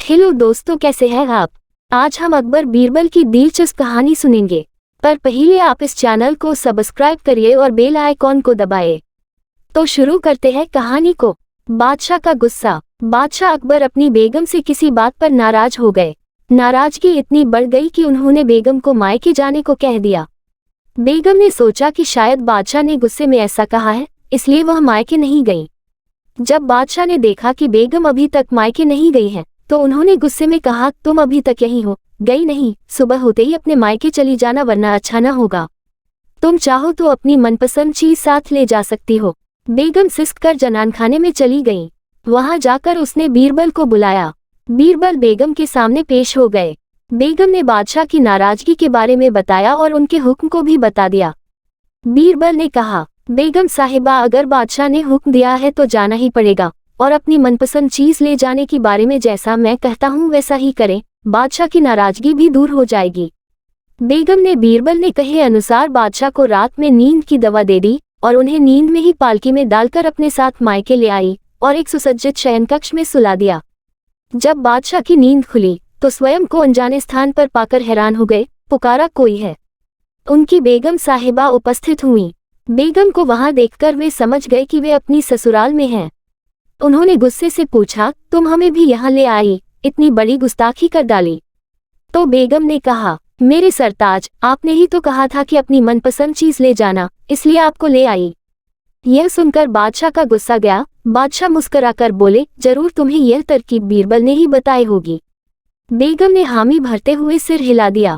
Hello दोस्तों, कैसे हैं आप। आज हम अकबर बीरबल की दिलचस्प कहानी सुनेंगे, पर पहले आप इस चैनल को सब्सक्राइब करिए और बेल आइकॉन को दबाएं। तो शुरू करते हैं कहानी को। बादशाह का गुस्सा। बादशाह अकबर अपनी बेगम से किसी बात पर नाराज हो गए। नाराजगी इतनी बढ़ गई कि उन्होंने बेगम को मायके जाने को कह दिया। बेगम ने सोचा कि शायद बादशाह ने गुस्से में ऐसा कहा है, इसलिए वह मायके नहीं गई। जब बादशाह ने देखा कि बेगम अभी तक मायके नहीं गई है, तो उन्होंने गुस्से में कहा, तुम अभी तक यहीं हो, गई नहीं, सुबह होते ही अपने मायके चली जाना वरना अच्छा न होगा। तुम चाहो तो अपनी मनपसंद चीज साथ ले जा सकती हो। बेगम सिसक कर जनानखाने में चली गई। वहां जाकर उसने बीरबल को बुलाया। बीरबल बेगम के सामने पेश हो गए। बेगम ने बादशाह की नाराजगी के बारे में बताया और उनके हुक्म को भी बता दिया। बीरबल ने कहा, बेगम साहिबा, अगर बादशाह ने हुक्म दिया है तो जाना ही पड़ेगा, और अपनी मनपसंद चीज ले जाने के बारे में जैसा मैं कहता हूँ वैसा ही करें, बादशाह की नाराजगी भी दूर हो जाएगी। बेगम ने बीरबल ने कहे अनुसार बादशाह को रात में नींद की दवा दे दी और उन्हें नींद में ही पालकी में डालकर अपने साथ मायके ले आई और एक सुसज्जित शयन कक्ष में सुला दिया। जब बादशाह की नींद खुली तो स्वयं को अनजाने स्थान पर पाकर हैरान हो गए। पुकारा, कोई है। उनकी बेगम साहिबा उपस्थित हुई। बेगम को वहां देखकर वे समझ गए कि वे अपनी ससुराल में हैं। उन्होंने गुस्से से पूछा, तुम हमें भी यहाँ ले आई, इतनी बड़ी गुस्ताखी कर डाली। तो बेगम ने कहा, मेरे सरताज, आपने ही तो कहा था कि अपनी मनपसंद चीज ले जाना, इसलिए आपको ले आई। यह सुनकर बादशाह का गुस्सा गया। बादशाह मुस्कुराकर बोले, जरूर तुम्हें यह तरकीब बीरबल ने ही बताई होगी। बेगम ने हामी भरते हुए सिर हिला दिया।